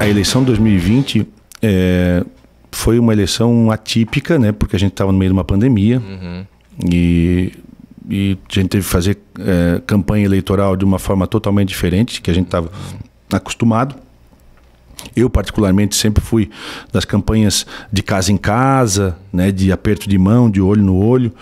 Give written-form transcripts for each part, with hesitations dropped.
a eleição de 2020 foi uma eleição atípica, né? Porque a gente estava no meio de uma pandemia. E a gente teve que fazer campanha eleitoral de uma forma totalmente diferente, que a gente estava acostumado. Eu, particularmente, sempre fui das campanhas de casa em casa, né, de aperto de mão, de olho no olho,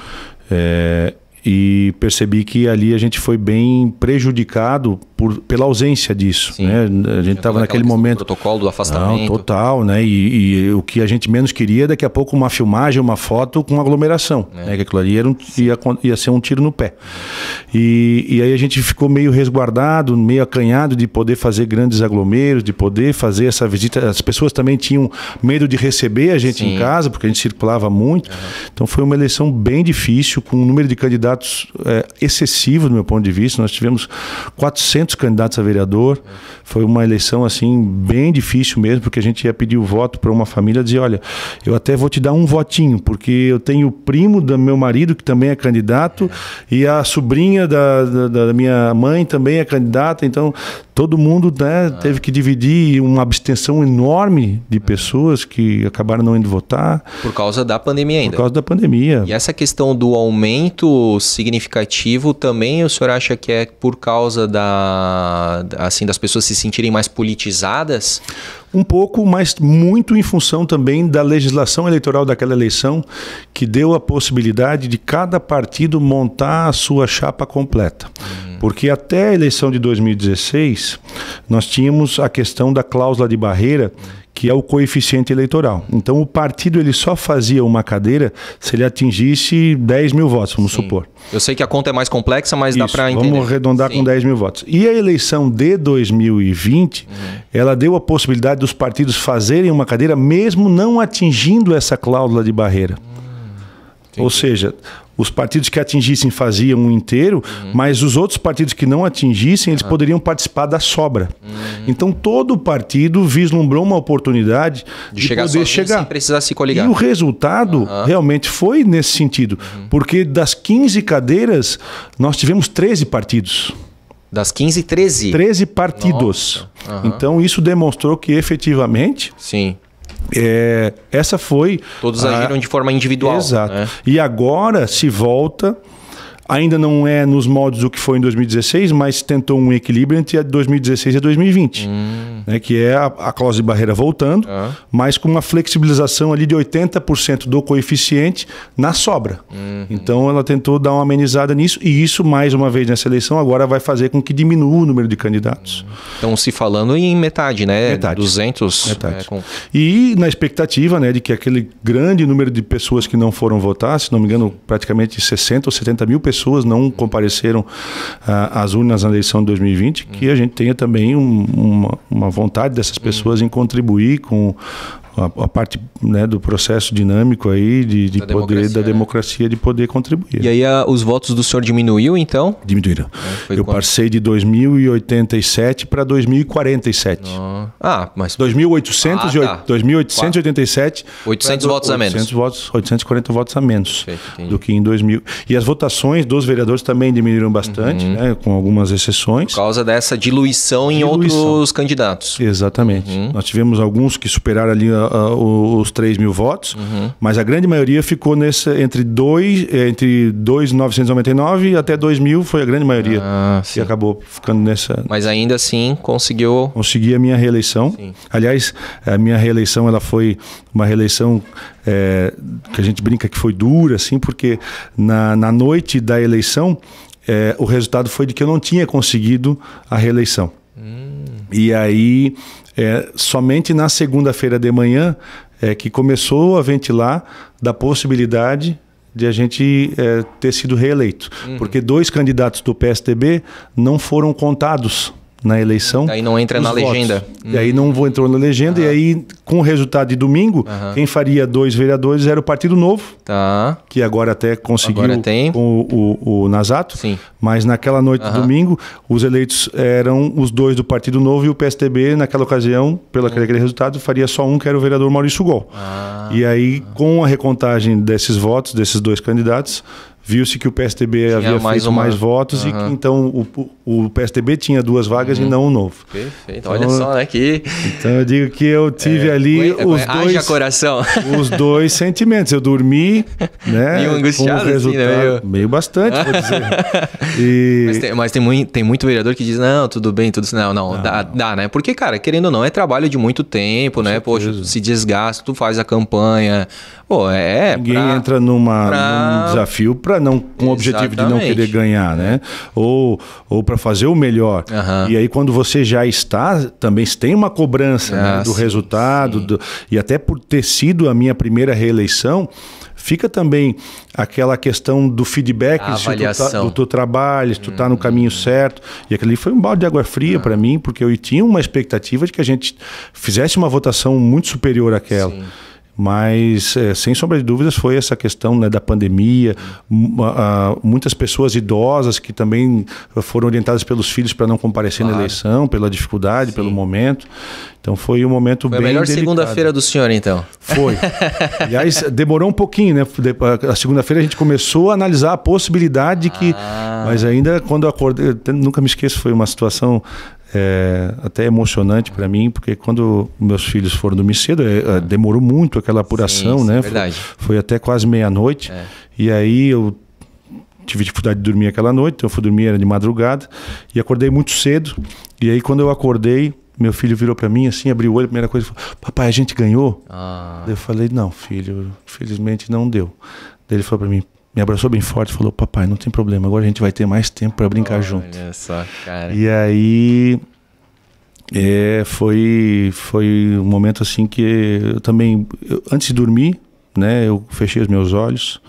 e percebi que ali a gente foi bem prejudicado pela ausência disso. Né? A gente estava naquele momento... Do protocolo do afastamento. Não, total, né? E o que a gente menos queria, daqui a pouco, uma filmagem, uma foto com aglomeração. Né? Que aquilo ali ia ser um tiro no pé. E aí a gente ficou meio resguardado, meio acanhado de poder fazer grandes aglomeros, de poder fazer essa visita. As pessoas também tinham medo de receber a gente em casa, porque a gente circulava muito. Então foi uma eleição bem difícil, com um número de candidatos excessivo, do meu ponto de vista. Nós tivemos 400 candidatos a vereador. Foi uma eleição assim bem difícil mesmo, porque a gente ia pedir o voto para uma família, dizer, olha, eu até vou te dar um votinho, porque eu tenho o primo do meu marido que também é candidato e a sobrinha da minha mãe também é candidata, então todo mundo, né, teve que dividir, uma abstenção enorme de pessoas que acabaram não indo votar. Por causa da pandemia ainda. Por causa da pandemia. E essa questão do aumento significativo também o senhor acha que é por causa das pessoas se sentirem mais politizadas? Um pouco, mas muito em função também da legislação eleitoral daquela eleição, que deu a possibilidade de cada partido montar a sua chapa completa. Porque até a eleição de 2016, nós tínhamos a questão da cláusula de barreira, que é o coeficiente eleitoral. Então o partido ele só fazia uma cadeira se ele atingisse 10 mil votos, vamos supor. Eu sei que a conta é mais complexa, mas dá para entender. Vamos arredondar com 10 mil votos. E a eleição de 2020, ela deu a possibilidade dos partidos fazerem uma cadeira mesmo não atingindo essa cláusula de barreira. Ou seja, os partidos que atingissem faziam um inteiro, mas os outros partidos que não atingissem, eles poderiam participar da sobra. Então todo partido vislumbrou uma oportunidade de poder chegar sem precisar se coligar. E o resultado realmente foi nesse sentido, porque das 15 cadeiras, nós tivemos 13 partidos. Das 15, 13? 13 partidos. Então isso demonstrou que efetivamente... Sim. Essa foi... Todos agiram de forma individual. Exato. Né? E agora se volta, ainda não é nos moldes do que foi em 2016, mas tentou um equilíbrio entre a 2016 e a 2020. Né? Que é a cláusula de barreira voltando, mas com uma flexibilização ali de 80% do coeficiente na sobra. Então ela tentou dar uma amenizada nisso, e isso, mais uma vez nessa eleição, agora vai fazer com que diminua o número de candidatos. Então se falando em metade, né? Metade. 200. Metade. E na expectativa, né, de que aquele grande número de pessoas que não foram votar, se não me engano, praticamente 60 ou 70 mil pessoas não compareceram às urnas na eleição de 2020, que a gente tenha também uma vontade dessas pessoas em contribuir com a parte, né, do processo dinâmico aí da democracia, de poder contribuir. E aí os votos do senhor diminuiu, então? Diminuíram. Eu passei de 2.087 para 2.047. Mas... 2.887. 800 votos a menos. 840 votos a menos do que em 2000. E as votações dos vereadores também diminuíram bastante, né, com algumas exceções. Por causa dessa diluição em outros candidatos. Exatamente. Nós tivemos alguns que superaram ali os 3 mil votos, mas a grande maioria ficou entre 2.999 até 2.000, foi a grande maioria que acabou ficando nessa... Mas ainda assim conseguiu... Consegui a minha reeleição. Sim. Aliás, a minha reeleição ela foi uma reeleição que a gente brinca que foi dura, assim, porque na noite da eleição o resultado foi de que eu não tinha conseguido a reeleição. E aí... somente na segunda-feira de manhã que começou a ventilar da possibilidade de a gente ter sido reeleito. Porque 2 candidatos do PSDB não foram contados na eleição. Aí não entra na legenda. E aí não entrou na legenda. E aí, com o resultado de domingo, quem faria 2 vereadores era o Partido Novo, que agora até conseguiu com o Nazato. Sim. Mas naquela noite de domingo, os eleitos eram os 2 do Partido Novo, e o PSDB, naquela ocasião, pelo aquele resultado, faria só um, que era o vereador Maurício Gol. E aí, com a recontagem desses votos, desses 2 candidatos, viu-se que o PSDB havia feito mais votos e que então o PSDB tinha 2 vagas e não o Novo. Perfeito. Então, olha só, né? Então eu digo que eu tive ali os dois sentimentos. Eu dormi, né? Meio angustiado, resultado, assim, né? Meio bastante, vou dizer. Mas tem muito vereador que diz, não, tudo bem, tudo... Não, dá, né? Porque, cara, querendo ou não, é trabalho de muito tempo, né? Poxa, se desgasta, tu faz a campanha... Pô, ninguém entra num desafio com o objetivo de não querer ganhar, né? Ou para fazer o melhor. E aí, quando você já está, também tem uma cobrança, né, do resultado. E até por ter sido a minha primeira reeleição, fica também aquela questão do feedback, do teu trabalho, se tu tá no caminho certo. E aquilo ali foi um balde de água fria para mim, porque eu tinha uma expectativa de que a gente fizesse uma votação muito superior àquela. Sim. Mas, sem sombra de dúvidas, foi essa questão, né, da pandemia, muitas pessoas idosas que também foram orientadas pelos filhos para não comparecer na eleição, pela dificuldade, pelo momento. Então foi um momento bem delicado. Foi a melhor segunda-feira do senhor, então. Foi. Aliás, demorou um pouquinho, né? A segunda-feira a gente começou a analisar a possibilidade de que... Mas ainda, quando eu acordei, nunca me esqueço, foi uma situação... até emocionante para mim, porque quando meus filhos foram dormir cedo, demorou muito aquela apuração, né? Verdade. Foi até quase meia-noite. E aí eu tive dificuldade de dormir aquela noite, então eu fui dormir, era de madrugada, e acordei muito cedo. E aí quando eu acordei, meu filho virou para mim assim, abriu o olho, a primeira coisa, falou: papai, a gente ganhou? Daí eu falei: não, filho, infelizmente não deu. Daí ele falou para mim, me abraçou bem forte e falou: papai, não tem problema, agora a gente vai ter mais tempo para brincar junto. Olha só, cara. E aí foi um momento assim que eu também, antes de dormir, né, eu fechei os meus olhos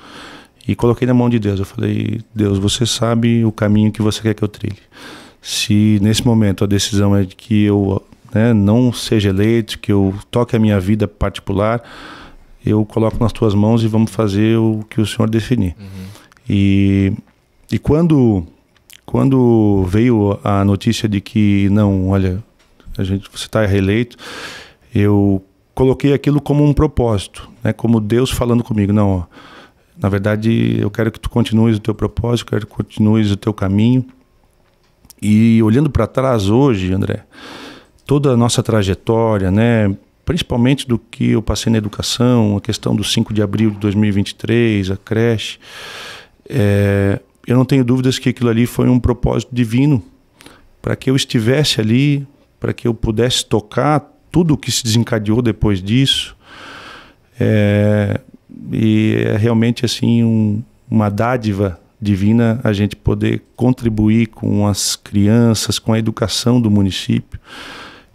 e coloquei na mão de Deus. Eu falei: Deus, você sabe o caminho que você quer que eu trilhe. Se nesse momento a decisão é de que eu, né, não seja eleito, que eu toque a minha vida particular, eu coloco nas tuas mãos e vamos fazer o que o Senhor definir. E quando veio a notícia de que não, olha, você está reeleito, eu coloquei aquilo como um propósito, né, como Deus falando comigo: não, ó, na verdade eu quero que tu continues o teu propósito, quero que continues o teu caminho. E olhando para trás hoje, André, toda a nossa trajetória, né, principalmente do que eu passei na educação, a questão do 5 de abril de 2023, a creche, eu não tenho dúvidas que aquilo ali foi um propósito divino para que eu estivesse ali, para que eu pudesse tocar tudo o que se desencadeou depois disso. E é realmente assim uma dádiva divina a gente poder contribuir com as crianças, com a educação do município.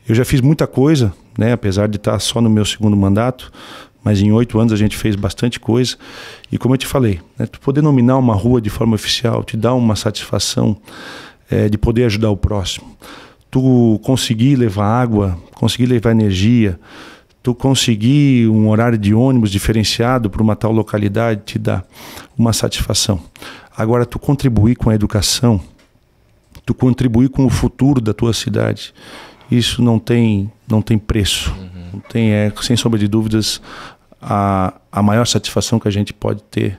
Eu já fiz muita coisa, né, apesar de estar só no meu segundo mandato, mas em 8 anos a gente fez bastante coisa. E como eu te falei, né, tu poder nominar uma rua de forma oficial te dá uma satisfação de poder ajudar o próximo. Tu conseguir levar água, conseguir levar energia, tu conseguir um horário de ônibus diferenciado para uma tal localidade te dá uma satisfação. Agora, tu contribuir com a educação, tu contribuir com o futuro da tua cidade, isso não tem preço. Não tem, sem sombra de dúvidas, a maior satisfação que a gente pode ter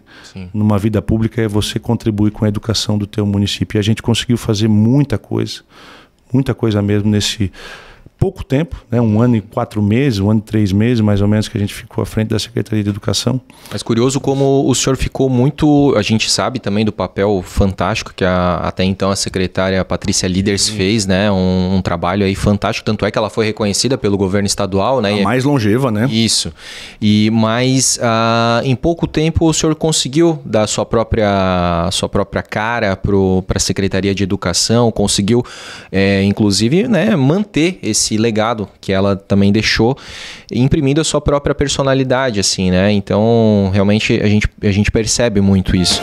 numa vida pública é você contribuir com a educação do teu município. E a gente conseguiu fazer muita coisa mesmo nesse pouco tempo, né? 1 ano e 4 meses, 1 ano e 3 meses, mais ou menos, que a gente ficou à frente da Secretaria de Educação. Mas curioso como o senhor ficou muito... A gente sabe também do papel fantástico que até então a secretária Patrícia Liders fez, né? Um trabalho aí fantástico, tanto é que ela foi reconhecida pelo governo estadual, né? A mais longeva, né? Isso. Mas em pouco tempo o senhor conseguiu dar sua própria cara para a Secretaria de Educação, conseguiu, inclusive, né, manter esse legado que ela também deixou, imprimindo a sua própria personalidade, assim, né? Então, realmente, a gente percebe muito isso.